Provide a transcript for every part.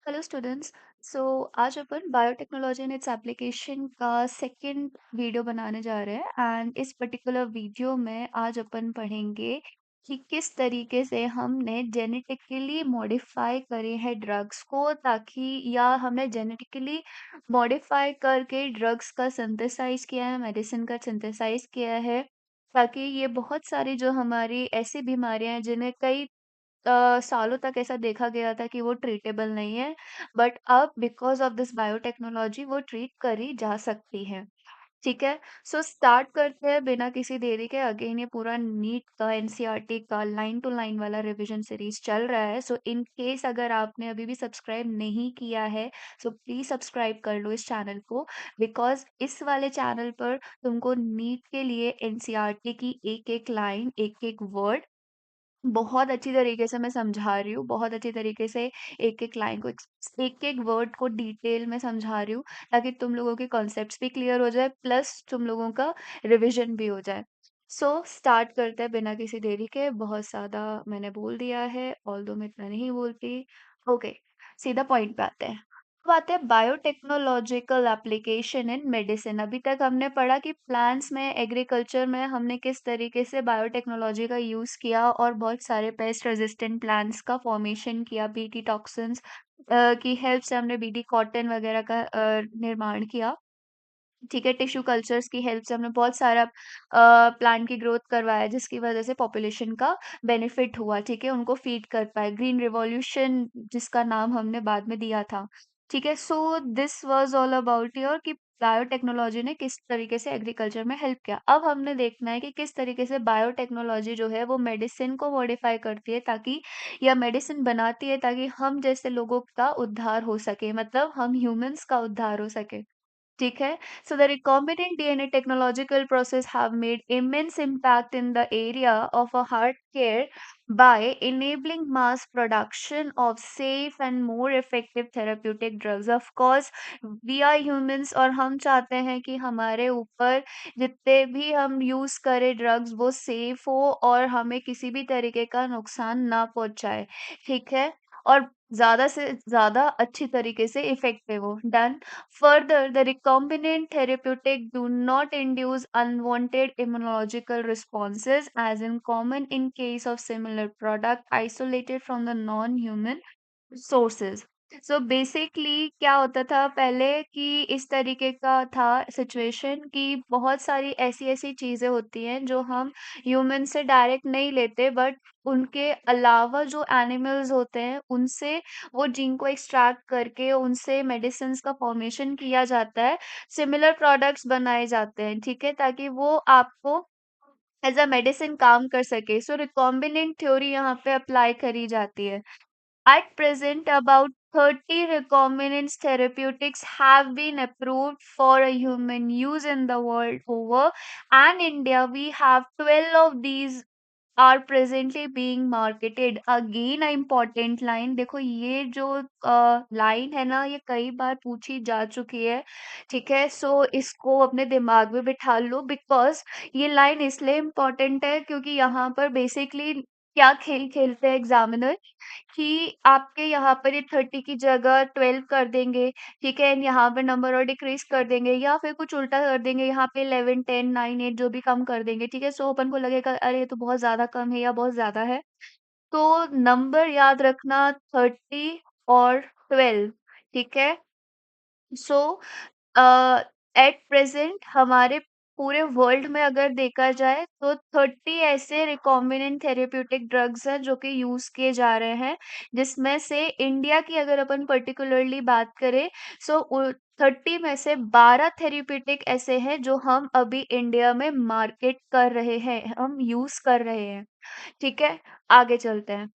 Hello students. So आज अपन biotechnology and its application का सेकंड वीडियो बनाने जा रहे हैं एंड इस पर्टिकुलर वीडियो में आज अपन पढ़ेंगे कि किस तरीके से हमने जेनेटिकली मॉडिफाई करे हैं ड्रग्स को, ताकि या हमने जेनेटिकली मॉडिफाई करके ड्रग्स का सिंथेसाइज किया है, मेडिसिन का सिंथेसाइज किया है, ताकि ये बहुत सारी जो हमारी ऐसी बीमारियां हैं जिन्हें कई सालों तक ऐसा देखा गया था कि वो ट्रीटेबल नहीं है, बट अब बिकॉज ऑफ दिस बायोटेक्नोलॉजी वो ट्रीट करी जा सकती है। ठीक है। सो स्टार्ट करते हैं बिना किसी देरी के। अगेन ये पूरा नीट का एनसीईआरटी का लाइन टू लाइन वाला रिवीजन सीरीज चल रहा है। सो इन केस अगर आपने अभी भी सब्सक्राइब नहीं किया है, सो प्लीज सब्सक्राइब कर लो इस चैनल को, बिकॉज इस वाले चैनल पर तुमको नीट के लिए एनसीईआरटी की एक एक लाइन, एक एक वर्ड बहुत अच्छी तरीके से मैं समझा रही हूँ, बहुत अच्छी तरीके से एक-एक लाइन को एक-एक वर्ड को डिटेल में समझा रही हूँ, ताकि तुम लोगों के कॉन्सेप्ट्स भी क्लियर हो जाए, प्लस तुम लोगों का रिविज़न भी हो जाए। सो स्टार्ट करते हैं बिना किसी देरी के। बहुत ज़्यादा मैंने बोल दिया है, ऑल्दो मैं इतना नहीं बोलती। ओके, सीधा पॉइंट पे आते हैं। अब आते हैं बायोटेक्नोलॉजिकल एप्लीकेशन इन मेडिसिन। अभी तक हमने पढ़ा कि प्लांट्स में, एग्रीकल्चर में हमने किस तरीके से बायोटेक्नोलॉजी का यूज़ किया और बहुत सारे पेस्ट रेजिस्टेंट प्लांट्स का फॉर्मेशन किया। बीटी टॉक्सिन्स की हेल्प से हमने बीटी कॉटन वगैरह का निर्माण किया। ठीक है। टिश्यू कल्चर्स की हेल्प से हमने बहुत सारा प्लांट की ग्रोथ करवाया, जिसकी वजह से पॉपुलेशन का बेनिफिट हुआ। ठीक है, उनको फीड कर पाए। ग्रीन रिवॉल्यूशन जिसका नाम हमने बाद में दिया था। ठीक है। So this was all about your कि बायोटेक्नोलॉजी ने किस तरीके से एग्रीकल्चर में हेल्प किया। अब हमने देखना है कि किस तरीके से बायोटेक्नोलॉजी जो है वो मेडिसिन को मॉडिफाई करती है, ताकि या मेडिसिन बनाती है ताकि हम जैसे लोगों का उद्धार हो सके, मतलब हम ह्यूमंस का उद्धार हो सके। ठीक है। So the recombinant DNA technological process have made immense impact in the area of a heart care by enabling mass production of safe and more effective therapeutic drugs. Of course, we are humans और हम चाहते हैं कि हमारे ऊपर जितने भी हम यूज करें ड्रग्स वो सेफ हो और हमें किसी भी तरीके का नुकसान ना पहुंचाए। ठीक है। और ज्यादा से ज्यादा अच्छी तरीके से इफेक्टिव हो। Done. Further, the recombinant therapeutic do not induce unwanted immunological responses, as in common in case of similar product isolated from the non-human sources. So basically क्या होता था पहले कि इस तरीके का था सिचुएशन कि बहुत सारी ऐसी ऐसी चीजें होती हैं जो हम ह्यूमन से डायरेक्ट नहीं लेते, बट उनके अलावा जो एनिमल्स होते हैं उनसे वो जीन को एक्सट्रैक्ट करके उनसे मेडिसिन का फॉर्मेशन किया जाता है, सिमिलर प्रोडक्ट्स बनाए जाते हैं। ठीक है, ताकि वो आपको एज अ मेडिसिन काम कर सके। सो रिकॉम्बिनेंट थ्योरी यहाँ पे अप्लाई करी जाती है। At present, about 30 recombinant therapeutics have been approved for a human use in the world over, and India, we have 12 of these are presently being marketed. Again, a important line। देखो ये जो line है ना, ये कई बार पूछी जा चुकी है। ठीक है। सो इसको अपने दिमाग में बिठा लो, बिकॉज ये लाइन इसलिए इम्पोर्टेंट है क्योंकि यहाँ पर बेसिकली क्या खेल खेलते हैं एग्जामिनर कि आपके यहाँ पर ये 30 की जगह 12 कर देंगे। ठीक है, एंड यहाँ पे नंबर और डिक्रीज कर देंगे, या फिर कुछ उल्टा कर देंगे, यहाँ पे 11 10 9 8 जो भी कम कर देंगे। ठीक है। सो अपन को लगेगा अरे ये तो बहुत ज्यादा कम है या बहुत ज्यादा है। तो नंबर याद रखना, 30 और 12। ठीक है। सो एट प्रेजेंट हमारे पूरे वर्ल्ड में अगर देखा जाए तो 30 ऐसे रिकॉम्बिनेंट थेरेप्यूटिक ड्रग्स हैं जो कि यूज किए जा रहे हैं, जिसमें से इंडिया की अगर अपन पर्टिकुलरली बात करें, सो 30 में से 12 थेरेप्यूटिक ऐसे हैं जो हम अभी इंडिया में मार्केट कर रहे हैं, हम यूज कर रहे हैं। ठीक है। आगे चलते हैं।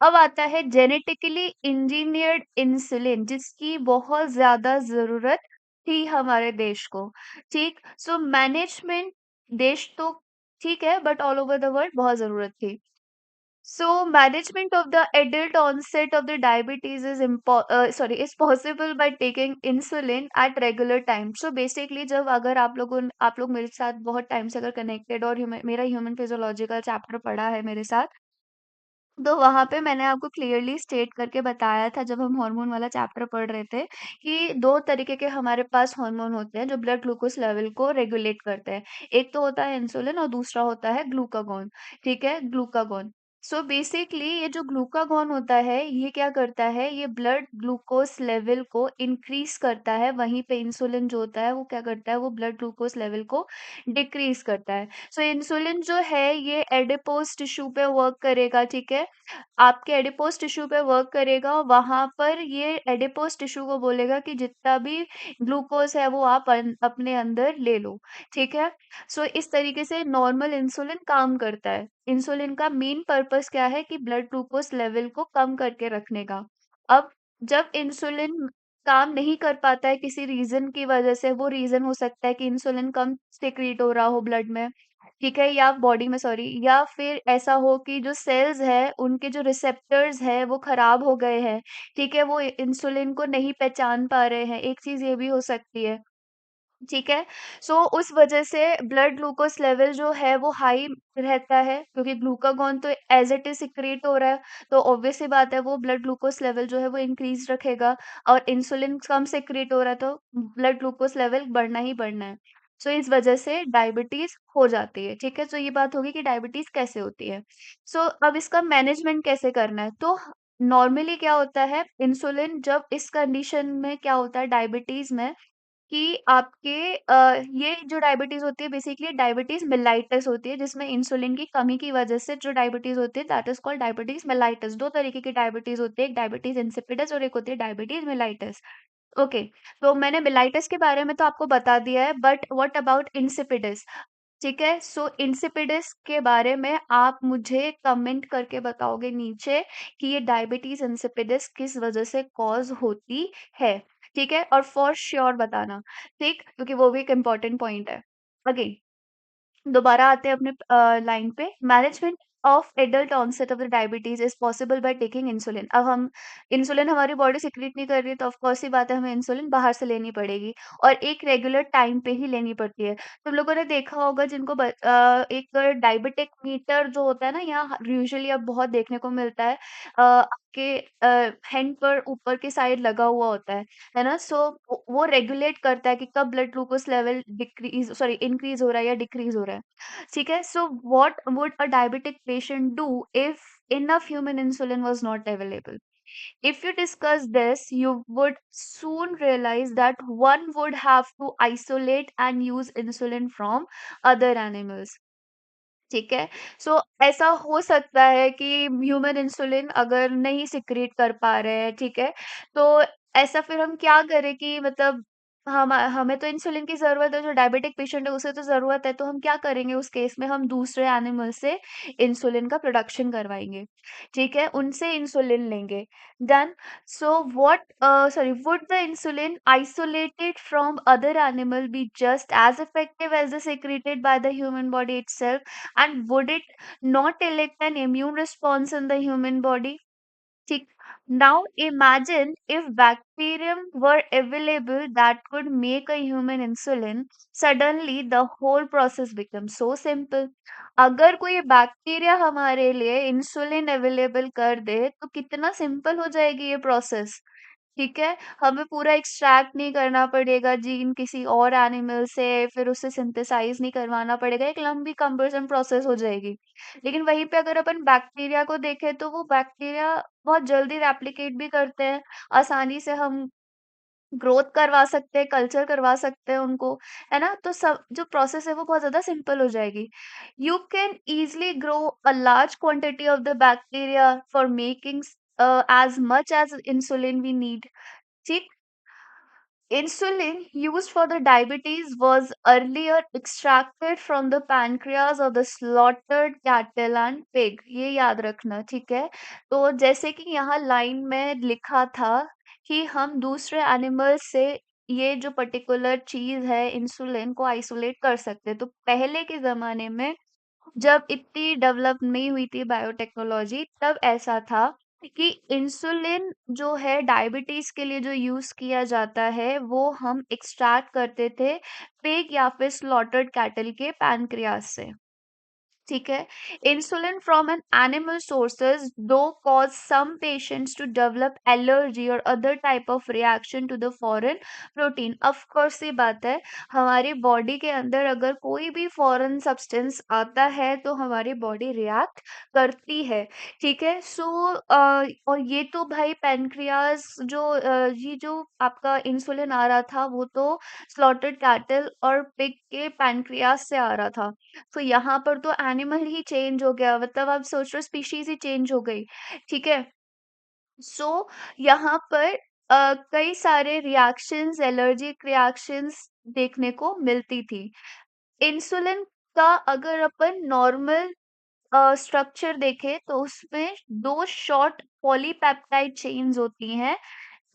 अब आता है जेनेटिकली इंजीनियर्ड इंसुलिन, जिसकी बहुत ज्यादा जरूरत थी हमारे देश को। ठीक। सो मैनेजमेंट, देश तो ठीक है but all over the world बहुत जरूरत थी। So management of the adult onset of the diabetes is is possible by taking insulin at regular time. So basically जब अगर आप लोग मेरे साथ बहुत टाइम से अगर कनेक्टेड और मेरा ह्यूमन फिजियोलॉजिकल चैप्टर पढ़ा है मेरे साथ, तो वहाँ पे मैंने आपको क्लियरली स्टेट करके बताया था जब हम हार्मोन वाला चैप्टर पढ़ रहे थे कि 2 तरीके के हमारे पास हार्मोन होते हैं जो ब्लड ग्लूकोज लेवल को रेगुलेट करते हैं। एक तो होता है इंसुलिन और दूसरा होता है ग्लूकागॉन, ठीक है? ग्लूकागॉन। सो बेसिकली ये जो ग्लूकागॉन होता है, ये क्या करता है, ये ब्लड ग्लूकोज लेवल को इंक्रीज़ करता है, वहीं पे इंसुलिन जो होता है वो क्या करता है, वो ब्लड ग्लूकोज लेवल को डिक्रीज़ करता है। सो इंसुलिन जो है ये एडिपोज टिश्यू पे वर्क करेगा, ठीक है? आपके एडिपोज टिश्यू पे वर्क करेगा, वहां पर ये एडिपोज टिश्यू को बोलेगा कि जितना भी ग्लूकोज है वो आप अपने अंदर ले लो, ठीक है? सो इस तरीके से नॉर्मल इंसुलिन काम करता है। इंसुलिन का मेन पर्पस क्या है कि ब्लड ग्लूकोज लेवल को कम करके रखने का। अब जब इंसुलिन काम नहीं कर पाता है किसी रीजन की वजह से, वो रीजन हो सकता है कि इंसुलिन कम सिक्रीट हो रहा हो ब्लड में, ठीक है, या बॉडी में, सॉरी, या फिर ऐसा हो कि जो सेल्स है उनके जो रिसेप्टर्स है वो खराब हो गए हैं, ठीक है, वो इंसुलिन को नहीं पहचान पा रहे हैं, एक चीज ये भी हो सकती है, ठीक है। सो उस वजह से ब्लड ग्लूकोज लेवल जो है वो हाई रहता है, क्योंकि ग्लूकागॉन तो एज इट इज सिक्रेट हो रहा है, तो ऑब्वियस सी बात है वो ब्लड ग्लूकोज लेवल जो है वो इंक्रीज रखेगा। और इंसुलिन कम सिक्रेट हो रहा है तो ब्लड ग्लूकोज लेवल बढ़ना ही बढ़ना है। सो इस वजह से डायबिटीज हो जाती है, ठीक है। तो ये बात होगी कि डायबिटीज कैसे होती है। सो अब इसका मैनेजमेंट कैसे करना है, तो नॉर्मली क्या होता है, इंसुलिन जब इस कंडीशन में क्या होता है डायबिटीज में, कि आपके ये जो डायबिटीज़ होती है बेसिकली डायबिटीज़ मेलाइटस होती है, जिसमें इंसुलिन की कमी की वजह से जो डायबिटीज़ होती है that is called diabetes mellitus. 2 तरीके की डायबिटीज़ होती है, एक डायबिटीज़ इंसिपिडस और एक होती है डायबिटीज़ मेलाइटस। ओके, तो मैंने मेलाइटस के बारे में तो आपको बता दिया है, बट व्हाट अबाउट इंसिपिडस? ठीक है, सो इंसिपिडस के बारे में आप मुझे कमेंट करके बताओगे नीचे कि ये डायबिटीज इंसिपिडस किस वजह से कॉज होती है, ठीक है, और फॉर श्योर बताना, ठीक, क्योंकि वो भी एक इम्पोर्टेंट पॉइंट है। अगेन दोबारा आते हैं अपने लाइन पे। Management of adult onset of the diabetes is possible by taking insulin. अब हम इंसुलिन हमारी बॉडी सिक्रीट नहीं कर रही है तो ऑफ कोर्स ही बात है हमें इंसुलिन बाहर से लेनी पड़ेगी, और एक रेगुलर टाइम पे ही लेनी पड़ती है। तुम लोगों ने देखा होगा जिनको एक डायबिटिक मीटर जो होता है ना, यहाँ यूजुअली अब बहुत देखने को मिलता है, आपके हैंड पर ऊपर की साइड लगा हुआ होता है ना? सो वो रेगुलेट करता है कि कब blood glucose level decrease sorry increase हो रहा है या डिक्रीज हो रहा है, ठीक है। So what would a diabetic patient do if enough human insulin was not available? If you discuss this, you would soon realize that one would have to isolate and use insulin from other animals. ठीक है, सो ऐसा हो सकता है कि human insulin अगर नहीं secrete कर पा रहे हैं, ठीक है, तो ऐसा फिर हम क्या करें कि मतलब हम हमें तो इंसुलिन की जरूरत है, जो डायबिटिक पेशेंट है उसे तो जरूरत है, तो हम क्या करेंगे उस केस में, हम दूसरे एनिमल से इंसुलिन का प्रोडक्शन करवाएंगे, ठीक है, उनसे इंसुलिन लेंगे। Done. So would the insulin isolated from other animal be just as effective as the secreted by the human body itself? And would it not elect an immune response in the human body? ठीक. Now imagine if bacterium were available that could make a human insulin, suddenly the whole process becomes so simple. अगर कोई bacteria हमारे लिए insulin available कर दे तो कितना simple हो जाएगी ये प्रोसेस, ठीक है? हमें पूरा एक्सट्रैक्ट नहीं करना पड़ेगा जीन किसी और एनिमल से, फिर उसे सिंथेसाइज़ नहीं करवाना पड़ेगा, एक लंबी कम्बरसम प्रोसेस हो जाएगी। लेकिन वहीं पे अगर अपन बैक्टीरिया को देखें तो वो बैक्टीरिया बहुत जल्दी रेप्लिकेट भी करते हैं, आसानी से हम ग्रोथ करवा सकते हैं, कल्चर करवा सकते हैं उनको, है ना? तो सब जो प्रोसेस है वो बहुत ज़्यादा सिंपल हो जाएगी। You can easily grow a large quantity of the bacteria for making as much as insulin we need. ठीक, insulin used for the diabetes was earlier extracted from the pancreas of the slaughtered cattle and pig. ये याद रखना, ठीक है। तो जैसे कि यहाँ लाइन में लिखा था कि हम दूसरे एनिमल से ये जो पर्टिकुलर चीज है इंसुलिन को आइसोलेट कर सकते हैं। तो पहले के जमाने में जब इतनी डेवलप नहीं हुई थी बायोटेक्नोलॉजी, तब ऐसा था कि इंसुलिन जो है डायबिटीज के लिए जो यूज किया जाता है वो हम एक्सट्रैक्ट करते थे पिग या फिर स्लॉटर्ड कैटल के पैनक्रियास से, ठीक है। Insulin from an animal sources do cause some patients to develop allergy और other type of reaction to the foreign protein. Of course ये बात है, हमारी बॉडी के अंदर अगर कोई भी फॉरेन सब्सटेंस आता है तो हमारी बॉडी रिएक्ट करती है। ठीक है। सो और ये तो भाई पैनक्रियाज जो ये जो आपका इंसुलिन आ रहा था वो तो स्लॉटेड कैटल और पिग के पैनक्रियाज से आ रहा था। तो यहाँ पर तो एनिमल ही चेंज हो गया, मतलब आप सोच रहे हो स्पीशीज ही चेंज हो गई। ठीक है। सो यहाँ पर कई सारे रिएक्शंस, एलर्जिक रिएक्शंस देखने को मिलती थी। इंसुलिन का अगर अपन नॉर्मल स्ट्रक्चर देखें तो उसमें दो शॉर्ट पॉलीपेप्टाइड चेन्स होती हैं।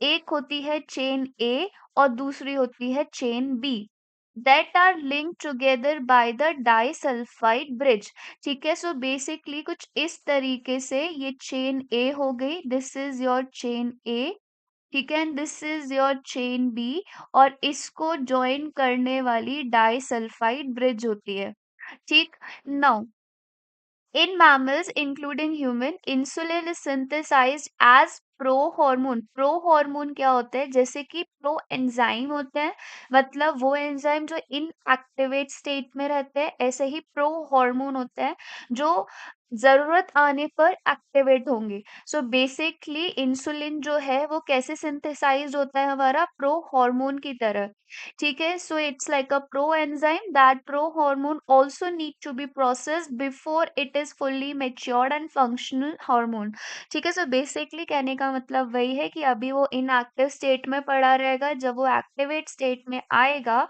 एक होती है चेन ए और दूसरी होती है chain B, that are link together by the disulphide bridge. ठीक है। सो बेसिकली कुछ इस तरीके से ये चेन ए हो गई, this is your chain A. ठीक है। And this is your chain B, और इसको ज्वाइन करने वाली डाइसल्फाइड ब्रिज होती है। ठीक। Now in mammals, including human, insulin is synthesized as प्रोहॉर्मोन। प्रोहॉर्मोन क्या होता है? जैसे कि प्रो एंजाइम होते हैं, मतलब वो एंजाइम जो इनएक्टिवेट स्टेट में रहते हैं, ऐसे ही प्रो हार्मोन होते हैं जो जरूरत आने पर एक्टिवेट होंगे। सो बेसिकली इंसुलिन जो है वो कैसे सिंथेसाइज होता है? हमारा प्रो हार्मोन की तरह। ठीक है। So it's like a pro enzyme, that pro hormone also need to be processed before it is fully matured and functional hormone. ठीक है। सो बेसिकली कहने का मतलब वही है कि अभी वो इनएक्टिव स्टेट में पड़ा रहेगा, जब वो एक्टिवेट स्टेट में आएगा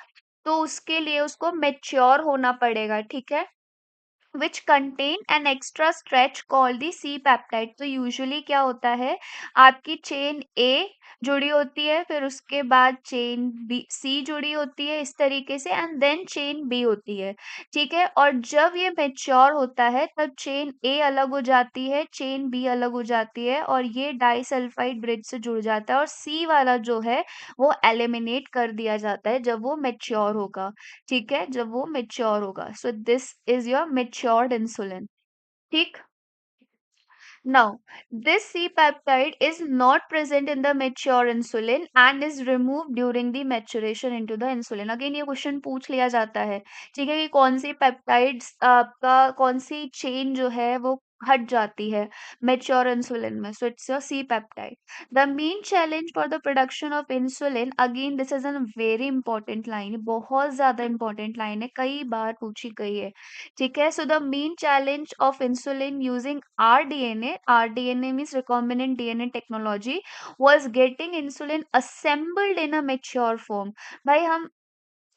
तो उसके लिए उसको मेच्योर होना पड़ेगा। ठीक है। which contain an extra stretch called the C peptide। तो यूजुअली क्या होता है, आपकी चेन ए जुड़ी होती है, फिर उसके बाद चेन बी सी जुड़ी होती है इस तरीके से, एंड देन चेन बी होती है। ठीक है। और जब ये मेच्योर होता है तब चेन ए अलग हो जाती है, चेन बी अलग हो जाती है, और ये डाइसल्फाइड ब्रिज से जुड़ जाता है, और सी वाला जो है वो एलिमिनेट कर दिया जाता है जब वो मेच्योर होगा। ठीक है। जब वो मेच्योर होगा। So this is your matured insulin. ठीक। Now, this C-peptide is not present in the mature insulin and is removed during the maturation into the insulin। Again ये क्वेश्चन पूछ लिया जाता है, ठीक है, कि कौन सी पेप्टाइड्स आपका, कौन सी चेन जो है वो हट जाती है मेच्योर इंसुलिन में। So it's your C peptide. The main challenge for the production of insulin, again this is an very important line, बहुत ज्यादा इंपॉर्टेंट लाइन है, कई बार पूछी गई है। ठीक है। So the main challenge of insulin using rDNA means recombinant DNA technology was getting insulin assembled in a mature form। भाई हम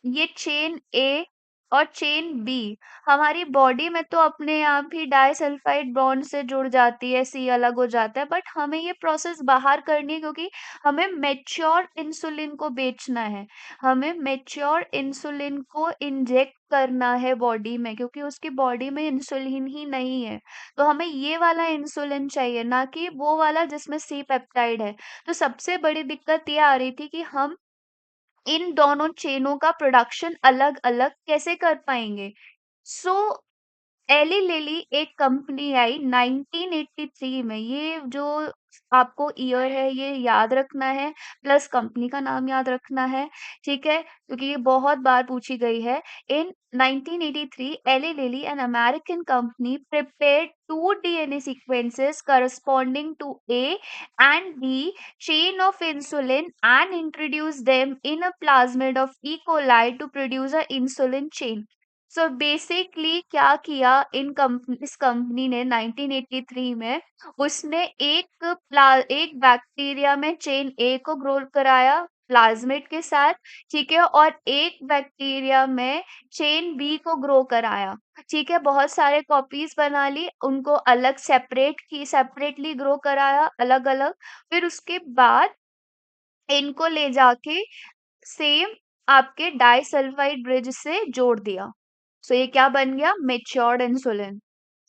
ये चेन ए और चेन बी हमारी बॉडी में तो अपने आप ही डाइसल्फाइड बॉन्ड से जुड़ जाती है, सी अलग हो जाता है, बट हमें ये प्रोसेस बाहर करनी है क्योंकि हमें मेच्योर इंसुलिन को बेचना है, हमें मेच्योर इंसुलिन को इंजेक्ट करना है बॉडी में, क्योंकि उसकी बॉडी में इंसुलिन ही नहीं है। तो हमें ये वाला इंसुलिन चाहिए, ना कि वो वाला जिसमें सी पेप्टाइड है। तो सबसे बड़ी दिक्कत ये आ रही थी कि हम इन दोनों चेनों का प्रोडक्शन अलग अलग कैसे कर पाएंगे। सो एली लिली एक कंपनी आई 1983 में, ये जो आपको ईयर है ये याद रखना है, प्लस कंपनी का नाम याद रखना है। ठीक है, क्योंकि ये बहुत बार पूछी गई है। In 1983 Eli Lilly an American company prepared two DNA sequences corresponding to A and B chain of insulin and introduced them in a plasmid of E. coli to produce a insulin chain। So basically क्या किया इस company ने 1983 में, उसने एक bacteria में chain A को grow कराया प्लाज्मिड के साथ। ठीक है। और एक बैक्टीरिया में चेन बी को ग्रो कराया। ठीक है। बहुत सारे कॉपीज बना ली, उनको अलग सेपरेटली ग्रो कराया अलग अलग। फिर उसके बाद इनको ले जाके सेम आपके डाइसल्फाइड ब्रिज से जोड़ दिया। सो ये क्या बन गया? Matured insulin.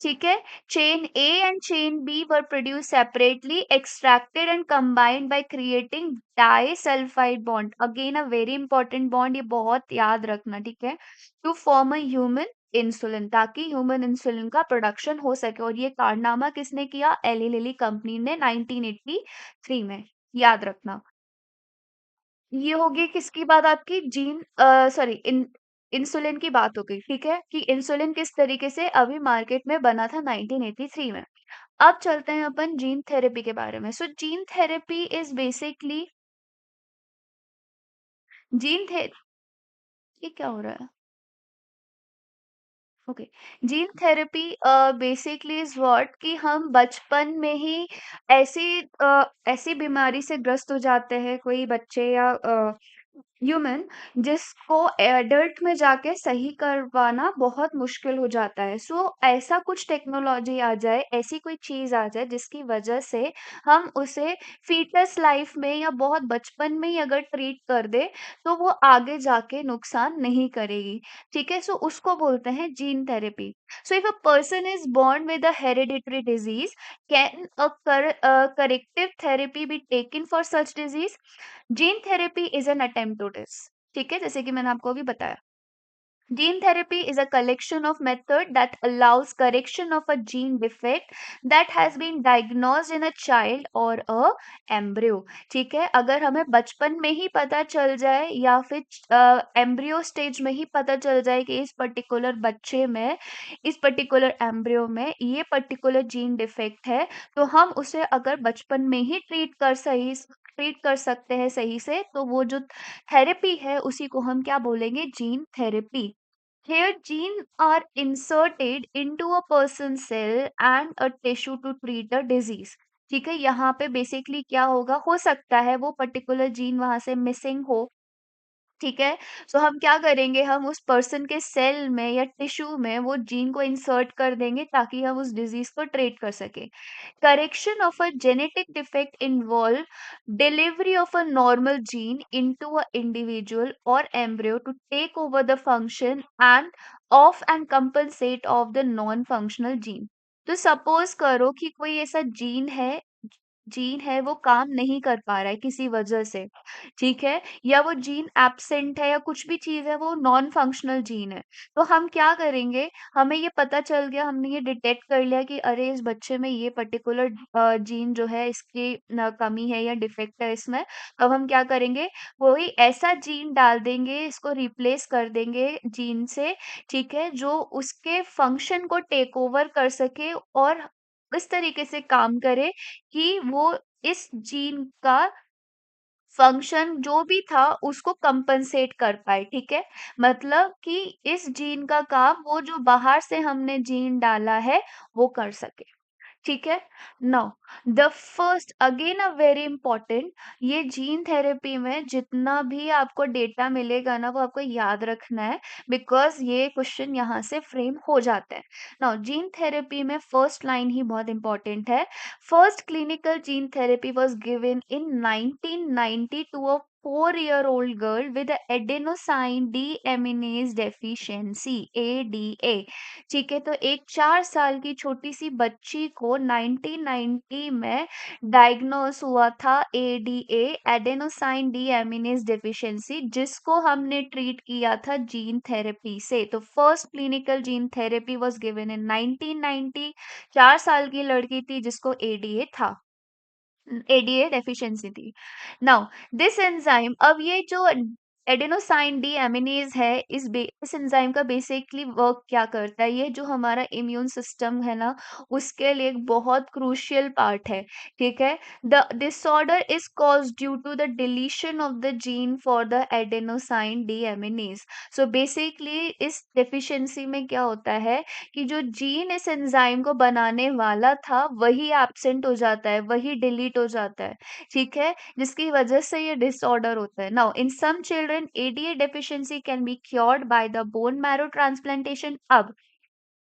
ठीक है। Chain A and chain B were produce separately, extracted and combined by creating disulphide bond. Again a very important bond, ये बहुत याद रखना। ठीक है। To form a human insulin, ताकि ह्यूमन इंसुलिन का प्रोडक्शन हो सके। और ये कारनामा किसने किया? एली लिली कंपनी ने 1983 में। याद रखना। ये होगी किसकी बात? आपकी जीन सॉरी इंसुलिन की बात हो गई, ठीक है, कि इंसुलिन किस तरीके से अभी मार्केट में बना था 1983 में। अब चलते हैं अपन जीन थेरेपी के बारे में। So gene therapy is basically gene थे ये क्या हो रहा है? Okay. Gene therapy basically is what, कि हम बचपन में ही ऐसी बीमारी से ग्रस्त हो जाते हैं, कोई बच्चे या ह्यूमन, जिसको एडल्ट में जाके सही करवाना बहुत मुश्किल हो जाता है। सो ऐसा कुछ टेक्नोलॉजी आ जाए, ऐसी कोई चीज आ जाए जिसकी वजह से हम उसे फीटस लाइफ में या बहुत बचपन में ही अगर ट्रीट कर दे, तो वो आगे जाके नुकसान नहीं करेगी। ठीक है, सो उसको बोलते हैं gene therapy. So if a person is born with a hereditary disease, can a corrective therapy be taken for such disease? Gene therapy is an attempt to this. ठीक है, जैसे कि मैंने आपको अभी बताया, gene therapy is a collection of method that allows correction of a gene defect that has been diagnosed in a child or a embryo। ठीक है, अगर हमें बचपन में ही पता चल जाए या फिर एम्ब्रियो स्टेज में ही पता चल जाए कि इस पर्टिकुलर बच्चे में, इस पर्टिकुलर एम्ब्रियो में ये पर्टिकुलर जीन डिफेक्ट है, तो हम उसे अगर बचपन में ही ट्रीट कर सकते हैं सही से, तो वो जो थेरेपी है उसी को हम क्या बोलेंगे? Gene therapy. Here, genes are inserted into a person's cell and a tissue to treat the disease। ठीक है, यहाँ पे बेसिकली क्या होगा? हो सकता है वो पर्टिकुलर जीन वहां से मिसिंग हो। ठीक है, सो हम क्या करेंगे? हम उस पर्सन के सेल में या टिश्यू में वो जीन को इंसर्ट कर देंगे, ताकि हम उस डिजीज को ट्रीट कर सके। Correction of a genetic defect involve delivery of a normal gene into a individual or embryo to take over the function and compensate of the non-functional gene। तो सपोज करो कि कोई ऐसा जीन है वो काम नहीं कर पा रहा है किसी वजह से, ठीक है, या वो जीन एब्सेंट है या कुछ भी चीज है, वो नॉन फंक्शनल जीन है। तो हम क्या करेंगे? हमें ये पता चल गया, हमने ये डिटेक्ट कर लिया कि अरे इस बच्चे में ये पर्टिकुलर जीन जो है इसकी कमी है या डिफेक्ट है इसमें। अब हम क्या करेंगे? कोई ऐसा जीन डाल देंगे, इसको रिप्लेस कर देंगे जीन से, ठीक है, जो उसके फंक्शन को टेक ओवर कर सके और इस तरीके से काम करे कि वो इस जीन का फंक्शन जो भी था उसको कंपनसेट कर पाए। ठीक है, मतलब कि इस जीन का काम वो जो बाहर से हमने जीन डाला है वो कर सके। ठीक है, now the first again a very important, ये जीन थेरेपी में जितना भी आपको डेटा मिलेगा ना, वो आपको याद रखना है, बिकॉज ये क्वेश्चन यहाँ से फ्रेम हो जाता है। नाउ जीन थेरेपी में फर्स्ट लाइन ही बहुत इंपॉर्टेंट है। First clinical gene therapy was given in 1990 to a 4-year old girl with adenosine deaminase deficiency, ADA। ठीक है, तो एक 4 साल की छोटी सी बच्ची को 1990 में डायग्नोस हुआ था एडीए, एडेनोसाइन डीएमिनेज डेफिशिएंसी, जिसको हमने ट्रीट किया था जीन थेरेपी से। तो first clinical gene therapy was given in 1990। 4 साल की लड़की थी जिसको एडीए था, एडीए डेफिशिएंसी थी। नाउ दिस एंजाइम, अब ये जो एडेनोसाइन डीएमिनेज है, इस एंजाइम का बेसिकली वर्क क्या करता है? ये जो हमारा इम्यून सिस्टम है ना, उसके लिए एक बहुत क्रूशियल पार्ट है। ठीक है, the disorder is cause due to the deletion of the gene for the adenosine deaminase. So basically इस डेफिशिएंसी में क्या होता है कि जो जीन इस एंजाइम को बनाने वाला था वही एब्सेंट हो जाता है, वही डिलीट हो जाता है। ठीक है, जिसकी वजह से ये डिसऑर्डर होता है। Now in some children ADA deficiency can be cured by the bone marrow transplantation. अब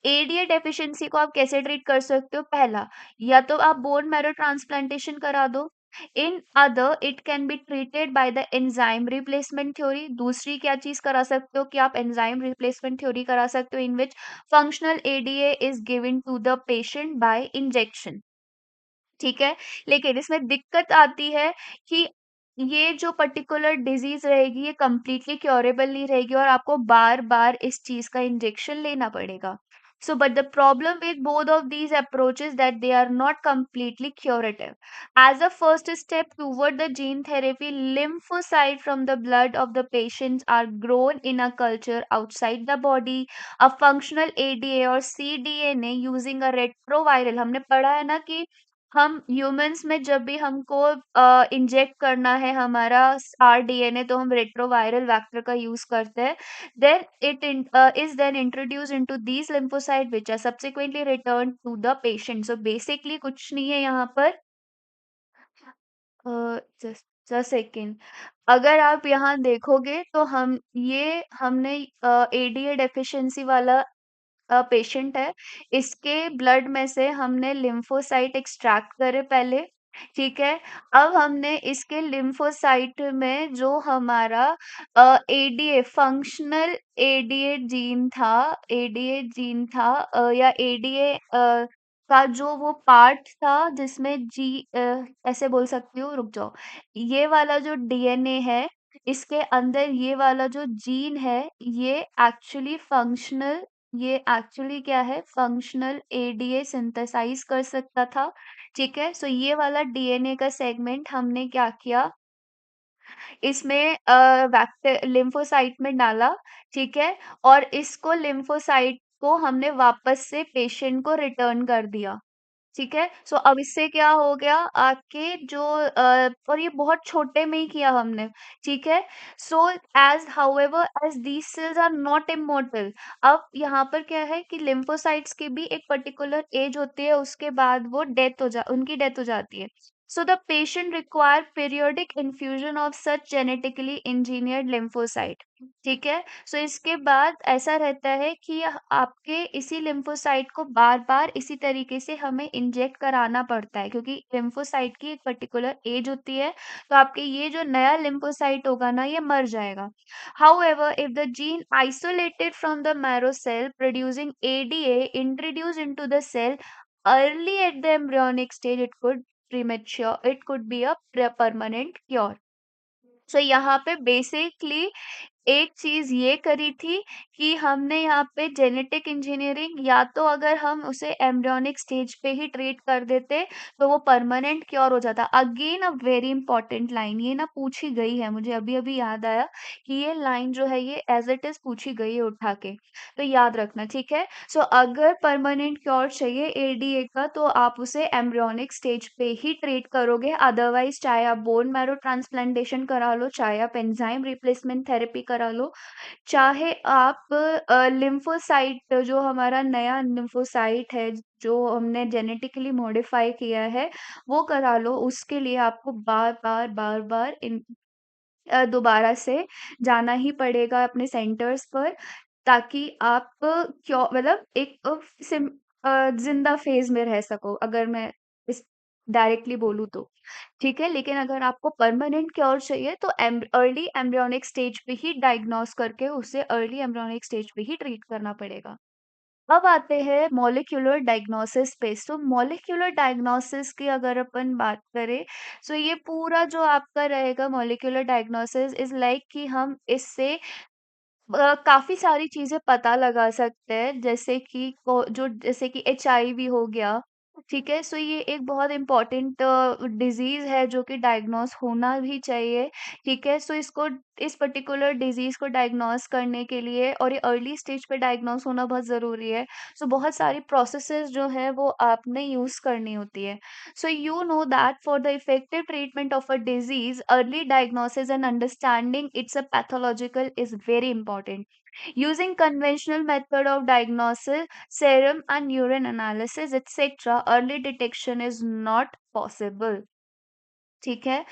एडीए डेफिशिएंसी को आप कैसे ट्रीट कर सकते हो? पहला, या तो आप बोन मैरो ट्रांसप्लांटेशन करा दो। In other it can be treated by the enzyme replacement theory. दूसरी क्या चीज करा सकते हो? कि आप एंजाइम रिप्लेसमेंट थ्योरी करा सकते हो, in which functional ADA is given to the patient by injection. ठीक है, लेकिन इसमें दिक्कत आती है कि ये जो पर्टिकुलर डिजीज रहेगी ये कंप्लीटली क्योरेबल नहीं रहेगी और आपको बार बार इस चीज का इंजेक्शन लेना पड़ेगा. So but the problem with both of these approaches that they are not completely curative. As a first step toward the gene therapy, lymphocytes from the blood of the patients are grown in a culture outside the body. A functional ADA or cDNA using a retroviral, हमने पढ़ा है ना कि हम humans में जब भी हमको इंजेक्ट करना है हमारा rDNA, तो हम रेट्रोवायरल वेक्टर का यूज करते हैं. Then it is then introduced into these lymphocytes which are subsequently returned to the patient. So basically कुछ नहीं है यहाँ पर. Just just second. अगर आप यहाँ देखोगे तो हमने एडीए डेफिशिएंसी वाला पेशेंट है. इसके ब्लड में से हमने लिम्फोसाइट एक्सट्रैक्ट करे पहले. ठीक है. अब हमने इसके लिम्फोसाइट में जो हमारा एडीए फंक्शनल एडीए जीन था या एडीए का जो वो पार्ट था जिसमें ऐसे बोल सकती हूँ, रुक जाओ. ये वाला जो डीएनए है, इसके अंदर ये वाला जो जीन है, ये एक्चुअली क्या है, फंक्शनल एडीए सिंथेसाइज कर सकता था. ठीक है. सो ये वाला डीएनए का सेगमेंट हमने क्या किया, इसमें वैक्टर लिम्फोसाइट में डाला. ठीक है. और इसको लिम्फोसाइट को हमने वापस से पेशेंट को रिटर्न कर दिया. ठीक है. सो अब इससे क्या हो गया, आपके जो और ये बहुत छोटे में ही किया हमने. ठीक है. So as however as these cells are not immortal. अब यहाँ पर क्या है कि लिम्फोसाइट्स की भी एक पर्टिकुलर एज होती है, उसके बाद वो उनकी डेथ हो जाती है. So the patient require periodic infusion of such genetically engineered lymphocyte. ठीक है. सो इसके बाद ऐसा रहता है कि आपके इसी लिम्फोसाइट को बार बार इसी तरीके से हमें इंजेक्ट कराना पड़ता है, क्योंकि लिम्फोसाइट की एक पर्टिकुलर एज होती है. तो आपके ये जो नया लिम्फोसाइट होगा ना, ये मर जाएगा. However, if the gene isolated from the marrow cell producing ADA introduced into the cell early at the embryonic stage, it could be a permanent cure. So यहाँ पे बेसिकली एक चीज ये करी थी कि हमने यहाँ पे जेनेटिक इंजीनियरिंग, या तो अगर हम उसे एम्ब्रियोनिक स्टेज पे ही ट्रीट कर देते तो वो परमानेंट क्योर हो जाता. Again a very important line, ये ना पूछी गई है, मुझे अभी अभी याद आया कि ये लाइन जो है ये एज इट इज पूछी गई है उठा के, तो याद रखना. ठीक है. सो अगर परमानेंट क्योर चाहिए एडीए का तो आप उसे एम्ब्रियोनिक स्टेज पे ही ट्रीट करोगे. अदरवाइज चाहे आप बोन मैरो ट्रांसप्लांटेशन करा लो, चाहे आप एंजाइम रिप्लेसमेंट थेरेपी करा लो, चाहे आप लिम्फोसाइट, जो हमारा नया लिम्फोसाइट है जो हमने जेनेटिकली मॉडिफाई किया है, वो करा लो. उसके लिए आपको बार बार बार बार दोबारा से जाना ही पड़ेगा अपने सेंटर्स पर, ताकि आप क्यों मतलब एक जिंदा फेज में रह सको, अगर मैं इस डायरेक्टली बोलूँ तो. ठीक है. लेकिन अगर आपको परमानेंट क्योर चाहिए तो अर्ली एम्ब्रियोनिक स्टेज पे ही डायग्नोस करके उसे अर्ली एम्ब्रियोनिक स्टेज पे ही ट्रीट करना पड़ेगा. अब आते हैं मॉलिक्यूलर डायग्नोसिस पे. तो मॉलिक्यूलर डायग्नोसिस की अगर अपन बात करें, तो ये पूरा जो आपका रहेगा मॉलिक्यूलर डायग्नोसिस इज लाइक कि हम इससे काफ़ी सारी चीज़ें पता लगा सकते हैं, जैसे कि एचआईवी हो गया. ठीक है. सो ये एक बहुत इम्पोर्टेंट डिज़ीज़ है जो कि डायग्नोस होना भी चाहिए. ठीक है. सो इस पर्टिकुलर डिज़ीज़ को डायग्नोस करने के लिए और ये अर्ली स्टेज पे डायग्नोस होना बहुत ज़रूरी है. सो बहुत सारी प्रोसेसेस जो है वो आपने यूज़ करनी होती है. So you know that for the effective treatment of a disease, early diagnosis and understanding its a pathological is very important. Using conventional method of diagnosis, serum and urine analysis, etc., early detection is not possible. ठीक है.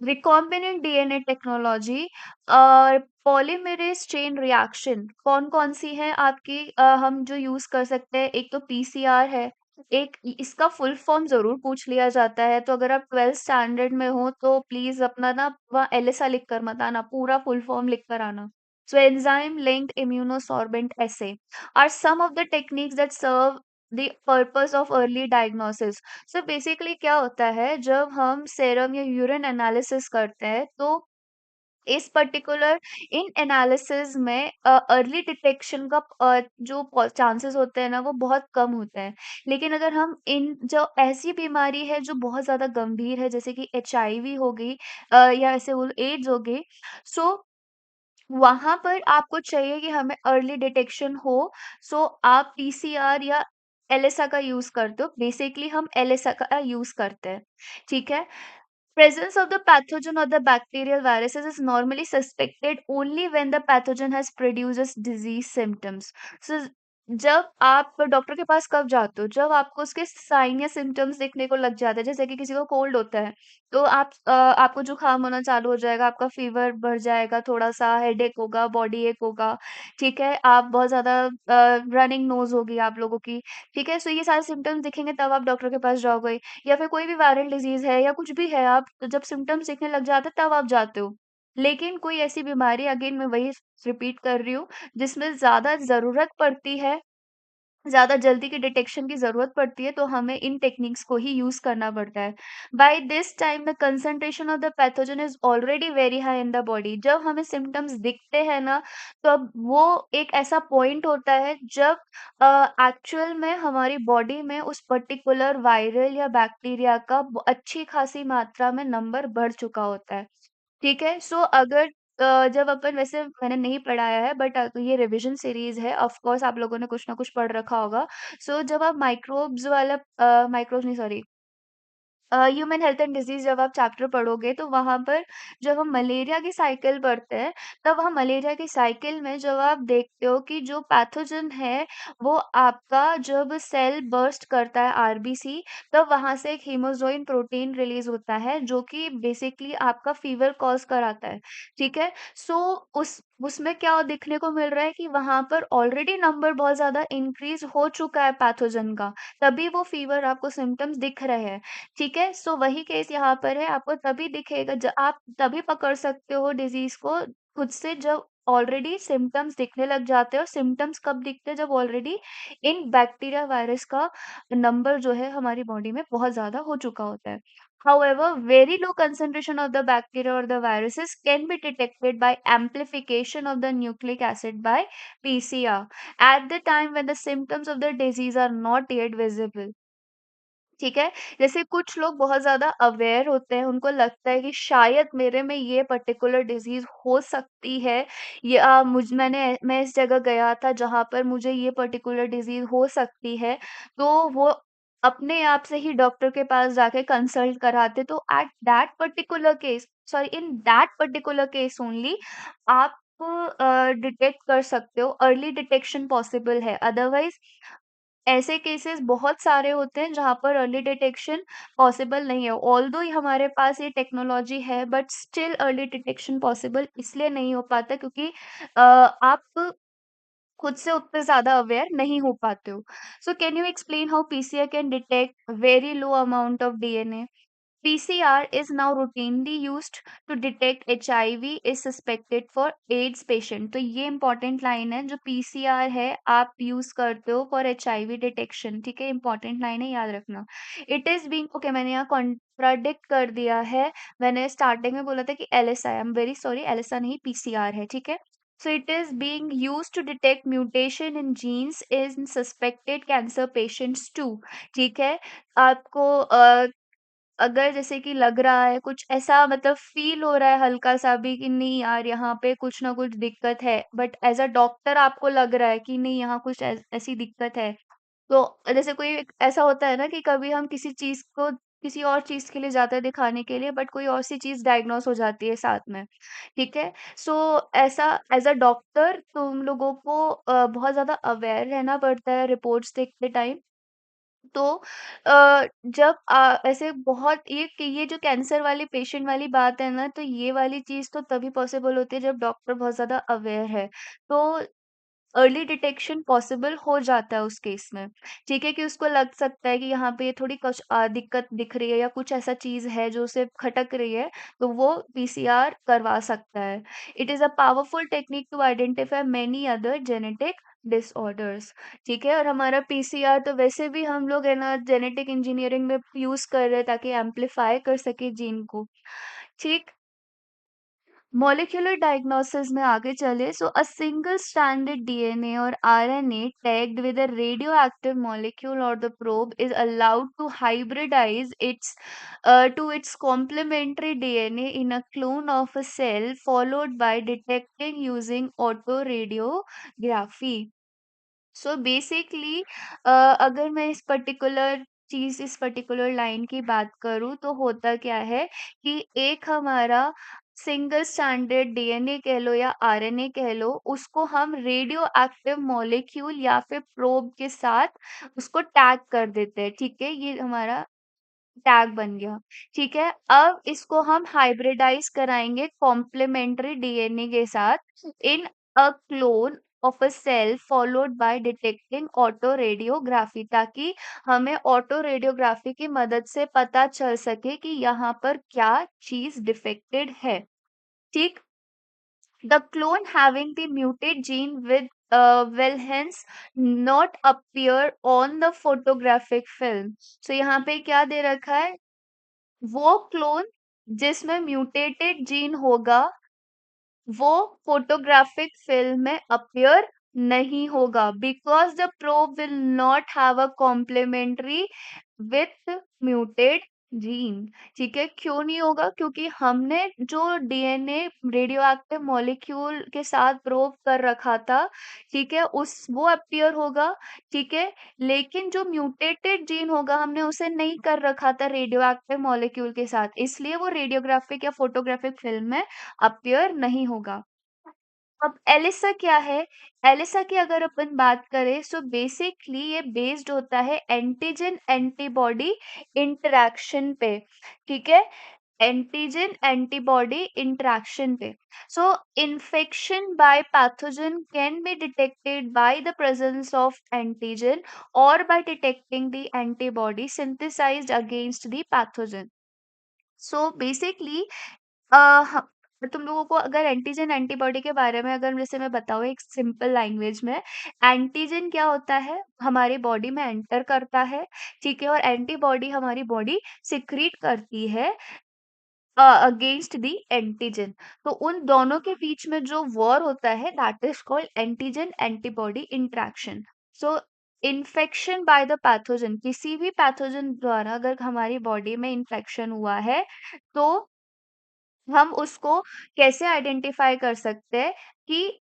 Recombinant DNA technology और polymerase chain reaction कौन कौन सी है आपकी, हम जो use कर सकते हैं, एक तो पीसीआर है. इसका फुल फॉर्म जरूर पूछ लिया जाता है, तो अगर आप 12th स्टैंडर्ड में हो तो प्लीज अपना ना वहाँ एलएसआ लिख कर मत आना, पूरा फुल फॉर्म लिख कर आना. So enzyme linked immunosorbent assay are some of the techniques that serve the purpose of early diagnosis. So basically क्या होता है, जब हम सेरम या यूरिन एनालिसिस करते हैं तो इस पर्टिकुलर इन एनालिसिस में अर्ली डिटेक्शन का जो चांसेस होते हैं ना वो बहुत कम होते हैं। लेकिन अगर हम इन जो ऐसी बीमारी है जो बहुत ज़्यादा गंभीर है, जैसे कि एचआईवी हो गई या ऐसे बोलो एड्स हो गई, सो वहाँ पर आपको चाहिए कि हमें अर्ली डिटेक्शन हो। सो आप पीसीआर या एलिसा का यूज़ करते हो। बेसिकली हम एलिसा का यूज़ करते हैं, ठीक है? Presence of the pathogen or the bacterial viruses is normally suspected only when the pathogen has produces disease symptoms. So जब आप डॉक्टर के पास कब जाते हो? जब आपको उसके साइन या सिम्पटम्स दिखने को लग जाते हैं, जैसे कि किसी को कोल्ड होता है, तो आपको जुकाम होना चालू हो जाएगा, आपका फीवर बढ़ जाएगा, थोड़ा-सा हेडेक होगा, बॉडी एक होगा, ठीक है? आप बहुत ज़्यादा रनिंग नोज़ होगी आप लोगों की, ठीक है? सो ये सारे सिम्पटम्स दिखेंगे तब आप डॉक्टर के पास जाओगे। या फिर कोई भी वायरल डिजीज़ है या कुछ भी है, आप जब सिम्पटम्स दिखने लग जाते हैं तब आप जाते हो। लेकिन कोई ऐसी बीमारी, अगेन मैं वही रिपीट कर रही हूँ, जिसमें ज़्यादा ज़रूरत पड़ती है, ज़्यादा जल्दी की डिटेक्शन की ज़रूरत पड़ती है, तो हमें इन टेक्निक्स को ही यूज़ करना पड़ता है। By this time the concentration of the pathogen is already very high in the body. जब हमें सिम्पटम्स दिखते हैं ना, तो अब वो एक ऐसा पॉइंट होता है जब एक्चुअल में हमारी बॉडी में उस पर्टिकुलर वायरल या बैक्टीरिया का अच्छी खासी मात्रा में नंबर बढ़ चुका होता है। ठीक है? सो अगर जब अपन, वैसे मैंने नहीं पढ़ाया है बट ये रिविज़न सीरीज़ है, ऑफ़ कोर्स आप लोगों ने कुछ ना कुछ पढ़ रखा होगा। सो जब आप माइक्रोब्स वाला माइक्रोब्स नहीं, sorry, human health and disease जब आप चैप्टर पढ़ोगे तो वहाँ पर जब हम मलेरिया की साइकिल पढ़ते हैं, तब हम मलेरिया की साइकिल में जब आप देखते हो कि जो पैथोजन है, वो आपका जब सेल बर्स्ट करता है आरबीसी, तब वहाँ से एक हीमोज़ोइन प्रोटीन रिलीज़ होता है, जो कि बेसिकली आपका फ़ीवर कॉज़ कराता है, ठीक है? सो उसमें क्या दिखने को मिल रहा है कि वहाँ पर ऑलरेडी नंबर बहुत ज़्यादा इंक्रीज़ हो चुका है पैथोजन का, तभी वो फ़ीवर आपको सिम्पटम्स दिख रहे हैं। ठीक है? सो वही केस यहाँ पर है, आपको तभी दिखेगा आप तभी पकड़ सकते हो डिज़ीज़ को खुद से, जब ऑलरेडी सिम्पटम्स दिखने लग जाते हैं। और सिम्पटम्स कब दिखते हैं? जब ऑलरेडी इन बैक्टीरिया वायरस का नंबर जो है हमारी बॉडी में बहुत ज़्यादा हो चुका होता है। However, very low concentration of the bacteria or the viruses can be detected by amplification of the nucleic acid by PCR at the time when the symptoms of the disease are not yet visible. ठीक है? जैसे कुछ लोग बहुत ज़्यादा aware होते हैं, उनको लगता है कि शायद मेरे में ये पर्टिकुलर डिज़ीज़ हो सकती है, या मैं इस जगह गया था जहाँ पर मुझे ये पर्टिकुलर डिज़ीज़ हो सकती है, तो वो अपने आप से ही डॉक्टर के पास जाके कंसल्ट कराते। तो at that particular case, sorry, in that particular case only आप डिटेक्ट कर सकते हो, अर्ली डिटेक्शन पॉसिबल है। अदरवाइज़ ऐसे केसेस बहुत सारे होते हैं जहाँ पर अर्ली डिटेक्शन पॉसिबल नहीं है। ऑल्दो हमारे पास ये टेक्नोलॉजी है, but still early detection possible इसलिए नहीं हो पाता क्योंकि आप खुद से उतने ज़्यादा अवेयर नहीं हो पाते हो। So can you explain how PCR can detect very low amount of DNA? PCR is now routinely used to detect HIV is suspected for AIDS patient। तो ये इम्पोर्टेंट लाइन है, जो PCR है आप यूज करते हो फॉर HIV डिटेक्शन, ठीक है? इम्पोर्टेंट लाइन है, याद रखना। इट इज बीइंग, ओके, मैंने यहाँ कॉन्ट्राडिक्ट कर दिया है। मैंने स्टार्टिंग में बोला था कि LSI, I am very sorry, LSI नहीं PCR है, ठीक है? So it is being used to detect mutation in genes in suspected cancer patients too। ठीक है? आपको अगर जैसे कि लग रहा है कुछ ऐसा, मतलब फ़ील हो रहा है हल्का-सा भी कि नहीं यार यहाँ पे कुछ ना कुछ दिक्कत है, बट एज़ अ डॉक्टर आपको लग रहा है कि नहीं यहाँ कुछ ऐसी दिक्कत है। तो जैसे कोई ऐसा होता है ना कि कभी हम किसी चीज़ को किसी और चीज़ के लिए जाते हैं दिखाने के लिए, बट कोई और सी चीज़ डायग्नोस हो जाती है साथ में, ठीक है? सो ऐसा एज़ अ डॉक्टर तुम लोगों को बहुत ज़्यादा अवेयर रहना पड़ता है रिपोर्ट्स देखते टाइम। तो जब ऐसे बहुत ये जो कैंसर वाली पेशेंट वाली बात है ना, तो ये वाली चीज़ तो तभी पॉसिबल होती है जब डॉक्टर बहुत ज़्यादा अवेयर है। तो अर्ली डिटेक्शन पॉसिबल हो जाता है उस केस में, ठीक है? कि उसको लग सकता है कि यहाँ पे थोड़ी कुछ दिक्कत दिख रही है या कुछ ऐसा चीज़ है जो उसे खटक रही है, तो वो पीसीआर करवा सकता है। It is a powerful technique to identify many other genetic disorders. ठीक है, और हमारा पीसीआर तो वैसे भी हम लोग है ना जेनेटिक इंजीनियरिंग में यूज कर रहे हैं ताकि एम्पलीफाई कर सके जीन को। ठीक, मॉलिक्यूलर डायग्नोसिस में आगे चले, so a single stranded DNA और RNA tagged with a radioactive molecule और the probe is allowed to hybridise its to its complementary DNA in a clone of a cell, followed by detecting using autoradiography. So basically अगर मैं इस particular line की बात करूँ तो होता क्या है कि एक हमारा सिंगल स्टैंडर्ड डीएनए कह लो या आरएनए कह लो, उसको हम रेडियो एक्टिव मॉलिक्यूल या फिर प्रोब के साथ उसको टैग कर देते हैं। ठीक है, ये हमारा टैग बन गया। ठीक है, अब इसको हम हाइब्रिडाइज कराएंगे कॉम्प्लीमेंट्री डीएनए के साथ in a clone of a cell followed by detecting autoradiography, ताकि हमें ऑटो रेडियोग्राफी की मदद से पता चल सके कि यहाँ पर क्या चीज डिफेक्टेड है। ठीक, the clone having the mutate gene with will hence not appear on the photographic film. So यहाँ पे क्या दे रखा है, वो क्लोन जिसमें म्यूटेटेड जीन होगा वो फोटोग्राफिक फिल्म में अपीयर नहीं होगा, because the probe will not have a complementary with muted gene. ठीक है, क्यों नहीं होगा, क्योंकि हमने जो डीएनए रेडियो एक्टिव मॉलिक्यूल के साथ प्रोब कर रखा था, ठीक है, उस वो अपीयर होगा। ठीक है, लेकिन जो म्यूटेटेड जीन होगा हमने उसे नहीं कर रखा था रेडियो एक्टिव मॉलिक्यूल के साथ, इसलिए वो रेडियोग्राफिक या फोटोग्राफिक फिल्म में अपीयर नहीं होगा। अब एलिसा क्या है? एलिसा की अगर अपन बात करें, सो बेसिकली ये बेस्ड होता है एंटीजन एंटीबॉडी इंटरैक्शन पे। ठीक है, एंटीजन एंटीबॉडी इंटरैक्शन पे। So infection by pathogen can be detected by the presence of antigen और by detecting the antibody synthesised against the pathogen. So basically uh, ह तुम लोगों को अगर एंटीजन एंटीबॉडी के बारे में अगर जैसे मैं बताऊँ एक सिंपल लैंग्वेज में, एंटीजन क्या होता है? हमारी बॉडी में एंटर करता है, ठीक है? और एंटीबॉडी हमारी बॉडी सिक्रीट करती है अगेंस्ट द एंटीजन। तो उन दोनों के बीच में जो वॉर होता है that is called antigen antibody interaction. So infection by the pathogen, किसी भी पैथोजन द्वारा अगर हमारी बॉडी में इन्फेक्शन हुआ है, तो हम उसको कैसे आइडेंटिफाई कर सकते हैं कि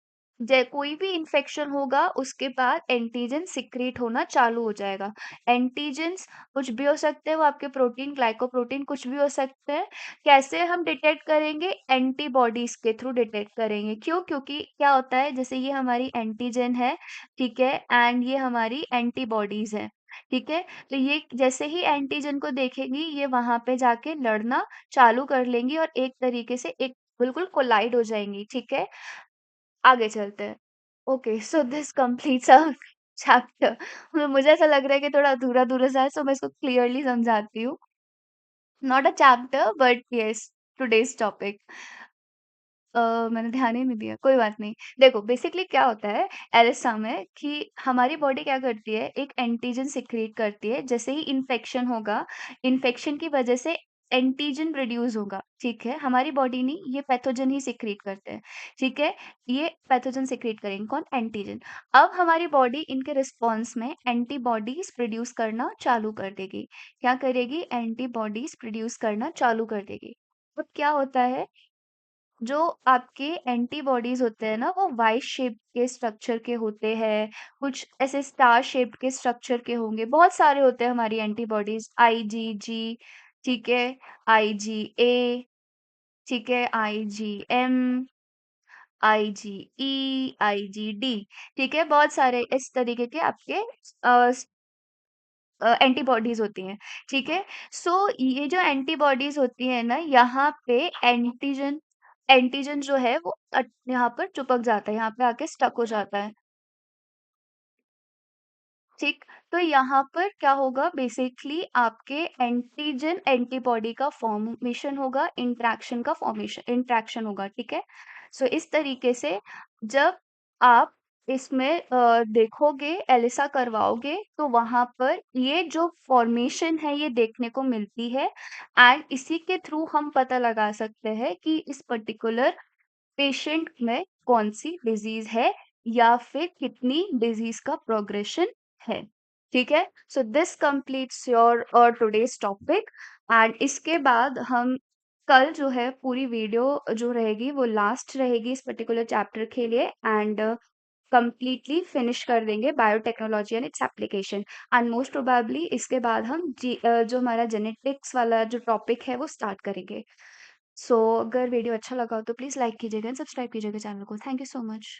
कोई भी इन्फेक्शन होगा उसके बाद एंटीजन सिक्रीट होना चालू हो जाएगा। एंटीजन्स कुछ भी हो सकते हैं, वो आपके प्रोटीन ग्लाइकोप्रोटीन कुछ भी हो सकते हैं। कैसे हम डिटेक्ट करेंगे? एंटीबॉडीज के थ्रू डिटेक्ट करेंगे। क्यों? क्योंकि क्या होता है, जैसे ये हमारी एंटीजन है, ठीक है, एंड ये हमारी एंटीबॉडीज है। ठीक है, तो ये जैसे ही एंटीजन को देखेंगी ये वहां पे जाके लड़ना चालू कर लेंगी और एक तरीके से एक बिल्कुल कोलाइड हो जाएंगी। ठीक है, आगे चलते हैं। Okay, so this completes a chapter. मुझे ऐसा लग रहा है कि थोड़ा अधूरा-अधूरा सा है, सो मैं इसको क्लियरली समझाती हूँ। Not a chapter but yes, today's topic. मैंने ध्यान ही नहीं दिया, कोई बात नहीं। देखो बेसिकली क्या होता है एलिसा में कि हमारी बॉडी क्या करती है, एक एंटीजन सिक्रीट करती है। जैसे ही इन्फेक्शन होगा, इन्फेक्शन की वजह से एंटीजन प्रोड्यूस होगा, ठीक है? हमारी बॉडी नहीं, ये पैथोजन ही सिक्रीट करते हैं, ठीक है? ये पैथोजन सिक्रीट करेंगे, कौन? एंटीजन। अब हमारी बॉडी इनके रिस्पॉन्स में एंटीबॉडीज प्रोड्यूस करना चालू कर देगी। क्या करेगी? एंटीबॉडीज प्रोड्यूस करना चालू कर देगी। अब क्या होता है, जो आपके एंटीबॉडीज होते हैं ना, वो वाई शेप के स्ट्रक्चर के होते हैं, कुछ ऐसे स्टार शेप के स्ट्रक्चर के होंगे, बहुत सारे होते हैं हमारी एंटीबॉडीज। आईजीजी, ठीक है, आईजीए, ठीक है, आईजीएम, आईजीई, आईजीडी, ठीक है, बहुत सारे इस तरीके के आपके एंटीबॉडीज होती हैं। ठीक है, सो ये जो एंटीबॉडीज होती है ना, यहाँ पे एंटीजन एंटीजन जो है वो यहाँ पर चिपक जाता है, यहाँ पे आके स्टक हो जाता है। ठीक, तो यहाँ पर क्या होगा, बेसिकली आपके एंटीजन एंटीबॉडी का फॉर्मेशन होगा, इंटरेक्शन होगा। ठीक है, सो इस तरीके से जब आप इसमें देखोगे, एलिसा करवाओगे तो वहां पर ये जो फॉर्मेशन है ये देखने को मिलती है। एंड इसी के थ्रू हम पता लगा सकते हैं कि इस पर्टिकुलर पेशेंट में कौन सी डिजीज है या फिर कितनी डिजीज का प्रोग्रेशन है। ठीक है, so this completes your today's topic. And इसके बाद हम कल जो है पूरी वीडियो जो रहेगी वो लास्ट रहेगी इस पर्टिकुलर चैप्टर के लिए। एंड कंप्लीटली फिनिश कर देंगे biotechnology and its application. And most probably इसके बाद हम जो हमारा जेनेटिक्स वाला जो टॉपिक है वो स्टार्ट करेंगे। सो अगर वीडियो अच्छा लगा हो तो प्लीज़ लाइक कीजिएगा एंड सब्सक्राइब कीजिएगा चैनल को। Thank you so much.